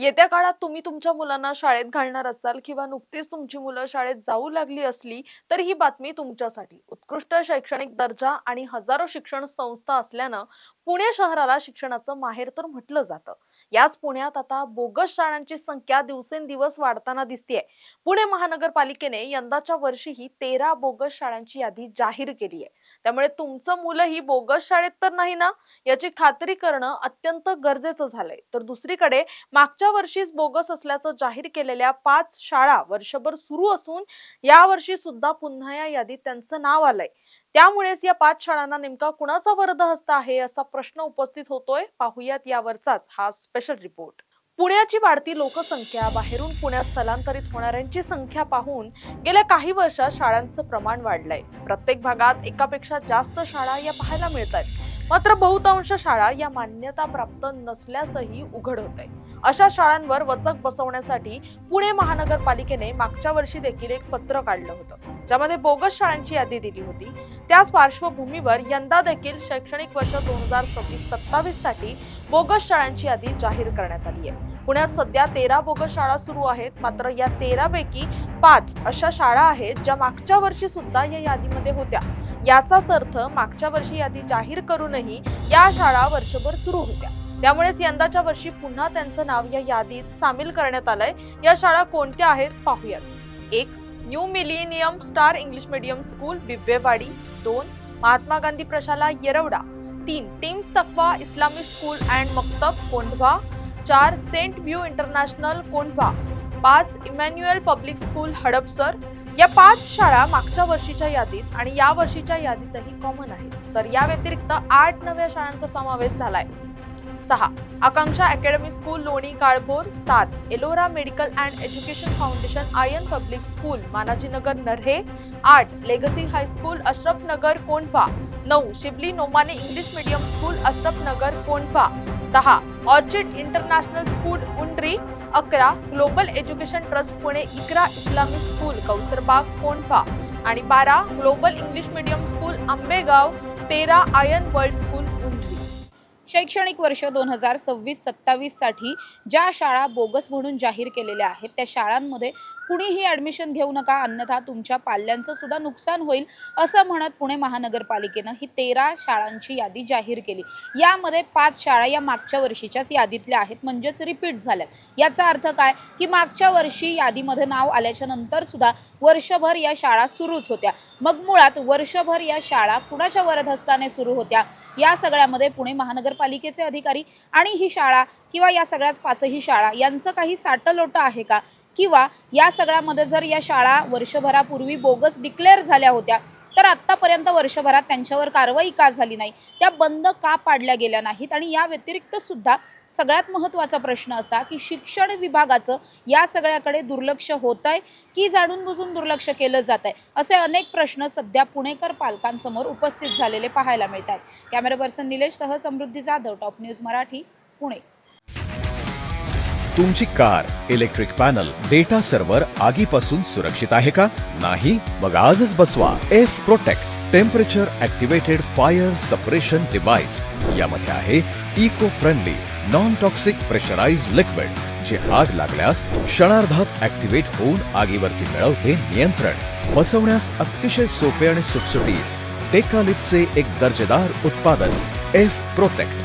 येत्या काळात तुम्ही तुमच्या मुलांना शाळेत घालणार असाल किंवा नुकतीच तुमची मुलं शाळेत जाऊ लागली असली तर ही बातमी तुमच्यासाठी. उत्कृष्ट शैक्षणिक दर्जा आणि हजारो शिक्षण संस्था असल्यानं पुणे शहराला शिक्षणाचं माहेर तर म्हटलं जातं. याच पुण्यात आता बोगस शाळांची संख्या दिवसेंदिवस वाढताना दिसतेय. पुणे महानगरपालिकेने यंदाच्या वर्षीही 13 बोगस शाळांची यादी जाहीर केली आहे. त्यामुळे तुमचं मुलंही बोगस शाळेत तर नाही ना, याची खात्री करणं अत्यंत गरजेचं झालंय. तर दुसरीकडे मागच्या वर्षीच बोगस असल्याचं जाहीर केलेल्या 5 शाळा वर्षभर सुरू असून यावर्षी सुद्धा पुन्हा या यादीत त्यांचं नाव आलंय. त्यामुळेच या 5 शाळांना नेमका कुणाचा वरदहस्त आहे असा प्रश्न उपस्थित होतोय. पाहुयात यावरचाच हा स्पेशल रिपोर्ट. पुण्याची वाढती लोकसंख्या, बाहेरून पुण्यात स्थलांतरित होणाऱ्यांची संख्या पाहून गेल्या काही वर्षात शाळांचं प्रमाण वाढलंय. प्रत्येक भागात एकापेक्षा जास्त शाळा या पाहायला मिळतात. मात्र बहुतांश शाळा या मान्यता प्राप्त नसल्यासही उघड होत आहे. अशा शाळांवर वचक बसवण्यासाठी पुणे महानगरपालिकेने मागच्या वर्षी देखील एक पत्र काढलं होतं, ज्यामध्ये बोगस शाळांची यादी दिली होती. त्याच पार्श्वभूमीवर यंदा देखील शैक्षणिक वर्ष 2026-27 साठी बोगस शाळांची यादी जाहीर करण्यात आली आहे. पुण्यात सध्या 13 बोगस शाळा सुरू आहेत. मात्र या 13 पैकी 5 अशा शाळा आहेत ज्या मागच्या वर्षी सुद्धा या यादीमध्ये होत्या. याचाच अर्थ मागच्या वर्षी यादी जाहीर करूनही या शाळा वर्षभर सुरू होत्या. त्यामुळेच यंदाच्या वर्षी पुन्हा त्यांचं नाव या यादीत सामील करण्यात आलंय. या शाळा कोणत्या आहेत पाहूयात. 1. New millennium star English medium school Bibwewadi. 2. Mahatma Gandhi प्रशाला Yerawada. 3. Teams Taqwa Islamic school and Maktab Kondhwa. 4. Saint view international Kondhwa. 5. Emmanuel public school Hadapsar. या 5 शाळा मागच्या वर्षीच्या यादीत आणि या वर्षीच्या यादीतही कॉमन आहेत. तर या व्यतिरिक्त 8 नव्या शाळांचा समावेश झालाय. 6. आकांक्षा academy school Loni Kalbhor. 7. Ellora medical and education foundation आयन public school Manajinagar Narhe. 8. Legacy high school Ashraf Nagar Kondhwa. 9. Shibli Nomani English medium school Ashraf Nagar Kondhwa. 10. Orchid international school Undri. 11. Global education trust Pune Iqra Islamic school Kausarbagh Kondhwa. आणि 12. Global English medium school Ambegaon. 13. आयन वर्ल्ड स्कूल उंडरी. शैक्षणिक वर्ष 2026-27 साठी ज्या शाळा बोगस म्हणून जाहीर केलेल्या आहेत त्या शाळांमध्ये कुणीही ॲडमिशन घेऊ नका, अन्यथा तुमच्या पाल्यांचं सुद्धा नुकसान होईल असं म्हणत पुणे महानगरपालिकेनं ही 13 शाळांची यादी जाहीर केली. यामध्ये 5 शाळा या मागच्या वर्षीच्याच यादीतल्या आहेत, म्हणजेच रिपीट झाल्यात. याचा अर्थ काय की मागच्या वर्षी यादीमध्ये नाव आल्याच्या नंतर सुद्धा वर्षभर या शाळा सुरूच होत्या. मग मुळात वर्षभर या शाळा कुणाच्या वरदहस्ताने सुरू होत्या या सगळ्यामध्ये पुणे महानगरपालिकेचे अधिकारी आणि ही शाळा किंवा या सगळ्याच 5ही शाळा यांचं काही साटलोटं आहे का, किंवा या सगळ्यामध्ये जर या शाळा वर्षभरापूर्वी बोगस डिक्लेअर झाल्या होत्या तर आत्तापर्यंत वर्षभरात त्यांच्यावर कारवाई का झाली नाही, त्या बंद का पाडल्या गेल्या नाहीत. आणि या व्यतिरिक्त सुद्धा सगळ्यात महत्त्वाचा प्रश्न असा की शिक्षण विभागाचं या सगळ्याकडे दुर्लक्ष होत आहे की जाणून बुजून दुर्लक्ष केलं जात आहे, असे अनेक प्रश्न सध्या पुणेकर पालकांसमोर उपस्थित झालेले पाहायला मिळतात. कॅमेरा पर्सन निलेश सह समृद्धी जाधव, टॉप न्यूज मराठी, पुणे. तुमची car, electric panel, data server आगीपासून सुरक्षित आहे का? नाही? मग आजच बसवा F protect temperature activated fire suppression device. यामध्ये आहे eco friendly non toxic pressurised liquid, जे आग लागल्यास क्षणार्धात ॲक्टिवेट होऊन आगीवरती मिळवते नियंत्रण. बसवण्यास अतिशय सोपे आणि सुटसुटीत टेकालिपचे एक दर्जेदार उत्पादन एफ प्रोटेक्ट.